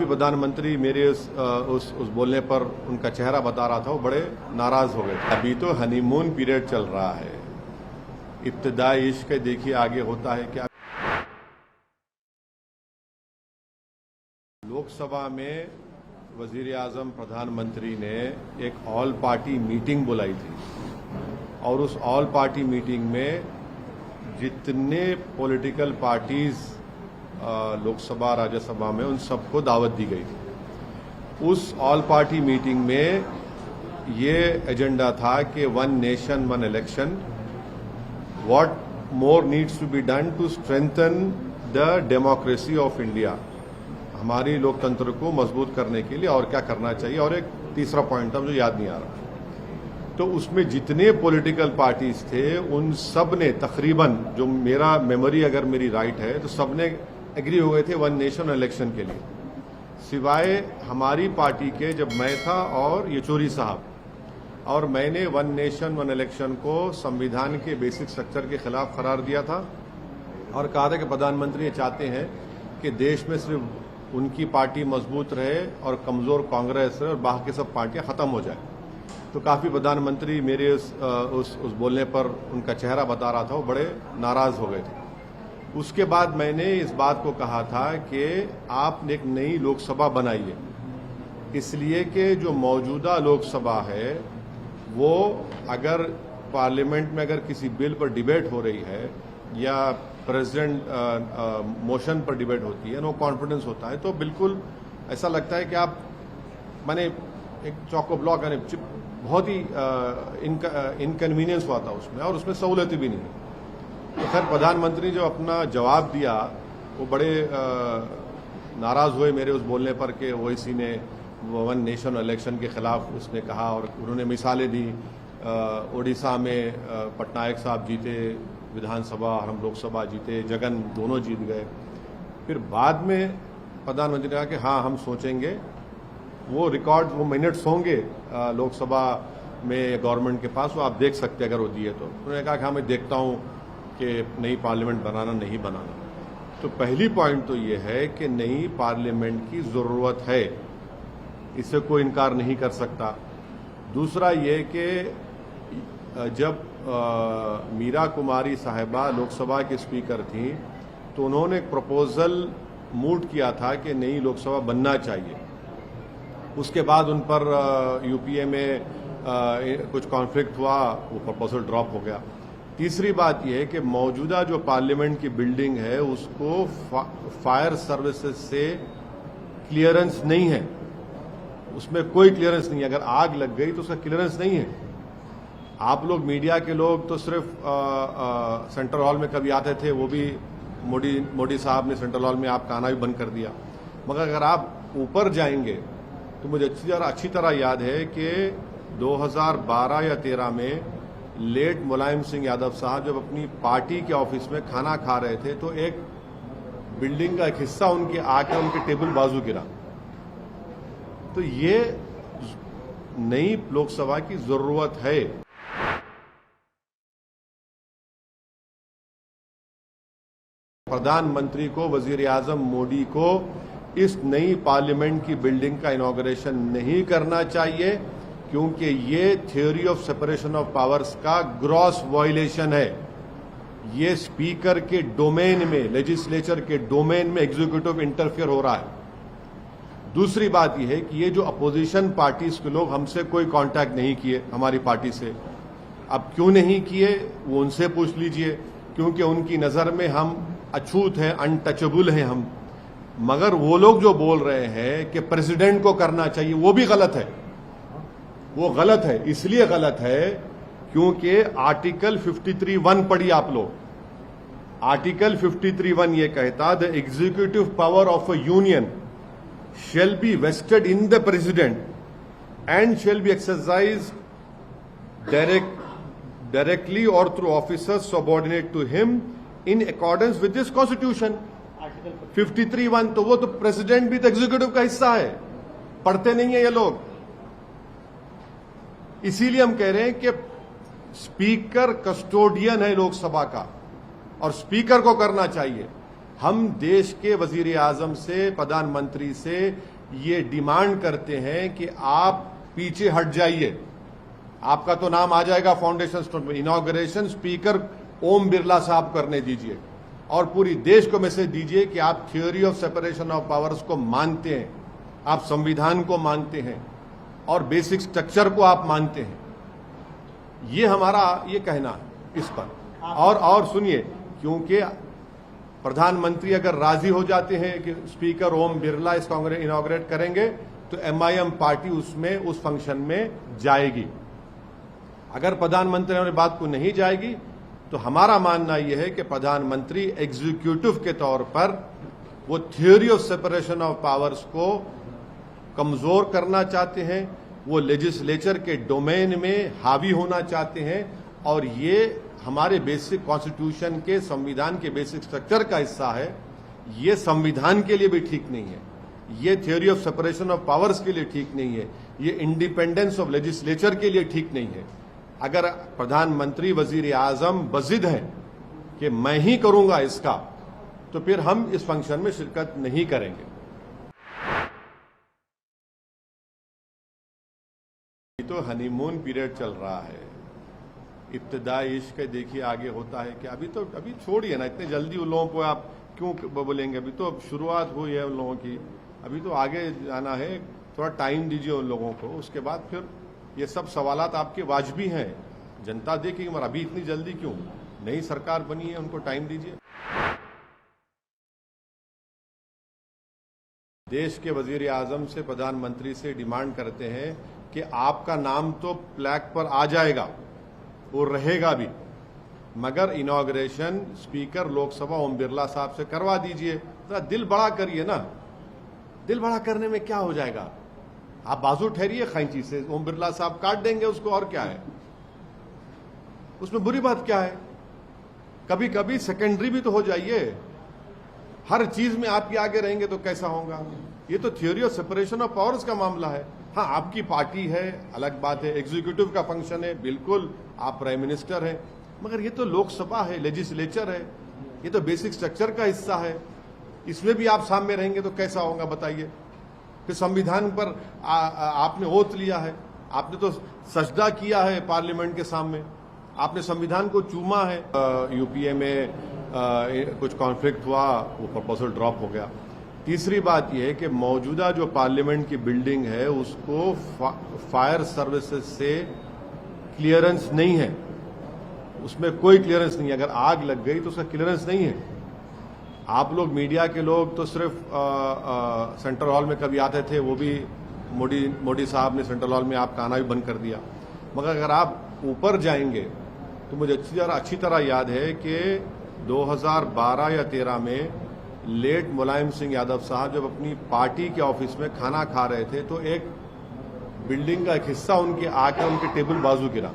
प्रधानमंत्री मेरे उस बोलने पर उनका चेहरा बता रहा था, वो बड़े नाराज हो गए थे। अभी तो हनीमून पीरियड चल रहा है, इब्तिदाई इश्क देखिए आगे होता है क्या। लोकसभा में वजीर आजम प्रधानमंत्री ने एक ऑल पार्टी मीटिंग बुलाई थी और उस ऑल पार्टी मीटिंग में जितने पॉलिटिकल पार्टीज लोकसभा राज्यसभा में उन सबको दावत दी गई थी। उस ऑल पार्टी मीटिंग में ये एजेंडा था कि one nation one election, what more needs to be done to strengthen the democracy of India, हमारी लोकतंत्र को मजबूत करने के लिए और क्या करना चाहिए। और एक तीसरा पॉइंट था, मुझे याद नहीं आ रहा। तो उसमें जितने पॉलिटिकल पार्टीज थे उन सब ने तकरीबन, जो मेरा मेमोरी अगर मेरी राइट है, तो सब ने एग्री हो गए थे वन नेशन इलेक्शन के लिए, सिवाय हमारी पार्टी के। जब मैं था और येचुरी साहब, और मैंने वन नेशन वन इलेक्शन को संविधान के बेसिक स्ट्रक्चर के खिलाफ करार दिया था और कहा था कि प्रधानमंत्री ये चाहते हैं कि देश में सिर्फ उनकी पार्टी मजबूत रहे और कमजोर कांग्रेस रहे और बाकी सब पार्टियां खत्म हो जाए। तो काफी प्रधानमंत्री मेरे उस बोलने पर उनका चेहरा बता रहा था, वो बड़े नाराज हो गए थे। उसके बाद मैंने इस बात को कहा था कि आप एक नई लोकसभा बनाइए, इसलिए कि जो मौजूदा लोकसभा है वो अगर पार्लियामेंट में अगर किसी बिल पर डिबेट हो रही है या प्रेसिडेंट मोशन पर डिबेट होती है, नो कॉन्फिडेंस होता है, तो बिल्कुल ऐसा लगता है कि आप माने एक चौको ब्लॉक यानी बहुत ही इनकन्वीनियंस हुआ था उसमें, और उसमें सहूलत भी नहीं। तो खैर प्रधानमंत्री जो अपना जवाब दिया वो बड़े नाराज हुए मेरे उस बोलने पर कि ओवैसी ने वन नेशन इलेक्शन के खिलाफ उसने कहा, और उन्होंने मिसालें दी। ओडिशा में पटनायक साहब जीते विधानसभा, हम लोकसभा जीते, जगन दोनों जीत गए। फिर बाद में प्रधानमंत्री ने कहा कि हाँ हम सोचेंगे, वो रिकॉर्ड वो मिनट्स होंगे लोकसभा में गवर्नमेंट के पास, वो आप देख सकते हैं अगर वो दिए तो। उन्होंने कहा कि हाँ मैं देखता हूँ कि नई पार्लियामेंट बनाना नहीं बनाना। तो पहली पॉइंट तो ये है कि नई पार्लियामेंट की जरूरत है, इससे कोई इनकार नहीं कर सकता। दूसरा ये कि जब मीरा कुमारी साहिबा लोकसभा की स्पीकर थी तो उन्होंने एक प्रपोजल मूव किया था कि नई लोकसभा बनना चाहिए। उसके बाद उन पर यूपीए में कुछ कॉन्फ्लिक्ट हुआ, वो प्रपोजल ड्रॉप हो गया। तीसरी बात यह है कि मौजूदा जो पार्लियामेंट की बिल्डिंग है उसको फायर सर्विसेज से क्लियरेंस नहीं है, उसमें कोई क्लियरेंस नहीं है। अगर आग लग गई तो उसका क्लियरेंस नहीं है। आप लोग मीडिया के लोग तो सिर्फ सेंट्रल हॉल में कभी आते थे, वो भी मोदी साहब ने सेंट्रल हॉल में आपका आना भी बंद कर दिया। मगर अगर आप ऊपर जाएंगे तो मुझे अच्छी तरह याद है कि 2012 या 13 में लेट मुलायम सिंह यादव साहब जब अपनी पार्टी के ऑफिस में खाना खा रहे थे तो एक बिल्डिंग का एक हिस्सा उनके आकर उनके टेबल बाजू गिरा। तो ये नई लोकसभा की जरूरत है। प्रधानमंत्री को, वजीर आजम मोदी को इस नई पार्लियामेंट की बिल्डिंग का इनॉग्रेशन नहीं करना चाहिए, क्योंकि ये theory of separation of powers का ग्रॉस वायलेशन है। ये स्पीकर के डोमेन में, लेजिस्लेचर के डोमेन में एग्जीक्यूटिव इंटरफेयर हो रहा है। दूसरी बात यह है कि ये जो अपोजिशन पार्टीज के लोग हमसे कोई कांटेक्ट नहीं किए, हमारी पार्टी से। अब क्यों नहीं किए वो उनसे पूछ लीजिए, क्योंकि उनकी नजर में हम अछूत हैं, अनटचेबल हैं हम। मगर वो लोग जो बोल रहे हैं कि प्रेसिडेंट को करना चाहिए, वो भी गलत है। वो गलत है, इसलिए गलत है क्योंकि आर्टिकल 53(1) पढ़िए आप लोग। आर्टिकल 53(1) ये कहता, the executive power of a union shall be vested in the president and shall be exercised directly or through officers subordinate to him in accordance with this constitution. 53(1) तो वो तो प्रेसिडेंट भी तो एग्जीक्यूटिव का हिस्सा है, पढ़ते नहीं है ये लोग। इसीलिए हम कह रहे हैं कि स्पीकर कस्टोडियन है लोकसभा का और स्पीकर को करना चाहिए। हम देश के वजीर आजम से, प्रधानमंत्री से ये डिमांड करते हैं कि आप पीछे हट जाइए। आपका तो नाम आ जाएगा फाउंडेशन स्टोन में, इनॉग्रेशन स्पीकर ओम बिरला साहब करने दीजिए और पूरी देश को मैसेज दीजिए कि आप theory of separation of powers को मानते हैं, आप संविधान को मानते हैं और बेसिक स्ट्रक्चर को आप मानते हैं। ये हमारा ये कहना है इस पर। और सुनिए, क्योंकि प्रधानमंत्री अगर राजी हो जाते हैं कि स्पीकर ओम बिरला इस इनॉग्रेट करेंगे तो एमआईएम पार्टी उसमें उस फंक्शन में जाएगी। अगर प्रधानमंत्री हमारी बात को नहीं जाएगी तो हमारा मानना यह है कि प्रधानमंत्री एग्जीक्यूटिव के तौर पर वो theory of separation of powers को कमजोर करना चाहते हैं, वो लेजिस्लेचर के डोमेन में हावी होना चाहते हैं और ये हमारे बेसिक कॉन्स्टिट्यूशन के, संविधान के बेसिक स्ट्रक्चर का हिस्सा है। ये संविधान के लिए भी ठीक नहीं है, ये theory of separation of powers के लिए ठीक नहीं है, ये इंडिपेंडेंस ऑफ लेजिस्लेचर के लिए ठीक नहीं है। अगर प्रधानमंत्री वजीर आजम बजिद हैं कि मैं ही करूंगा इसका, तो फिर हम इस फंक्शन में शिरकत नहीं करेंगे। तो हनीमून पीरियड चल रहा है, इब्तिदाई इश्क देखिए आगे होता है कि अभी छोड़िए ना, इतने जल्दी उन लोगों को आप क्यों बोलेंगे? अभी तो शुरुआत हुई है उन लोगों की, अभी तो आगे जाना है, थोड़ा टाइम दीजिए उन लोगों को, उसके बाद फिर ये सब सवालात आपके वाजिबी हैं, जनता देखेगी। मगर अभी इतनी जल्दी क्यों? नई सरकार बनी है, उनको टाइम दीजिए। देश के वजीर आजम से, प्रधानमंत्री से डिमांड करते हैं कि आपका नाम तो प्लैक पर आ जाएगा और रहेगा भी, मगर इनॉग्रेशन स्पीकर लोकसभा ओम बिरला साहब से करवा दीजिए। तो दिल बड़ा करिए ना, दिल बड़ा करने में क्या हो जाएगा? आप बाजू ठहरिए खैंची से, ओम बिरला साहब काट देंगे उसको, और क्या है उसमें बुरी बात क्या है? कभी कभी सेकेंडरी भी तो हो जाइए। हर चीज में आपके आगे रहेंगे तो कैसा होगा? ये तो theory of separation of powers का मामला है। हाँ, आपकी पार्टी है, अलग बात है, एग्जीक्यूटिव का फंक्शन है, बिल्कुल आप प्राइम मिनिस्टर हैं, मगर ये तो लोकसभा है, लेजिस्लेचर है, ये तो बेसिक स्ट्रक्चर का हिस्सा है। इसमें भी आप सामने रहेंगे तो कैसा होगा बताइए? फिर संविधान पर आपने ओथ लिया है, आपने तो सजदा किया है पार्लियामेंट के सामने, आपने संविधान को चूमा है। यूपीए में कुछ कॉन्फ्लिक्ट हुआ, वो प्रपोजल ड्रॉप हो गया। तीसरी बात यह है कि मौजूदा जो पार्लियामेंट की बिल्डिंग है उसको फायर सर्विसेज से क्लियरेंस नहीं है, उसमें कोई क्लियरेंस नहीं है। अगर आग लग गई तो उसका क्लियरेंस नहीं है। आप लोग मीडिया के लोग तो सिर्फ सेंट्रल हॉल में कभी आते थे, वो भी मोदी साहब ने सेंट्रल हॉल में आपका आना भी बंद कर दिया। मगर अगर आप ऊपर जाएंगे तो मुझे अच्छी तरह याद है कि 2012 या 13 में लेट मुलायम सिंह यादव साहब जब अपनी पार्टी के ऑफिस में खाना खा रहे थे तो एक बिल्डिंग का एक हिस्सा उनके आकर उनके टेबल बाजू गिरा।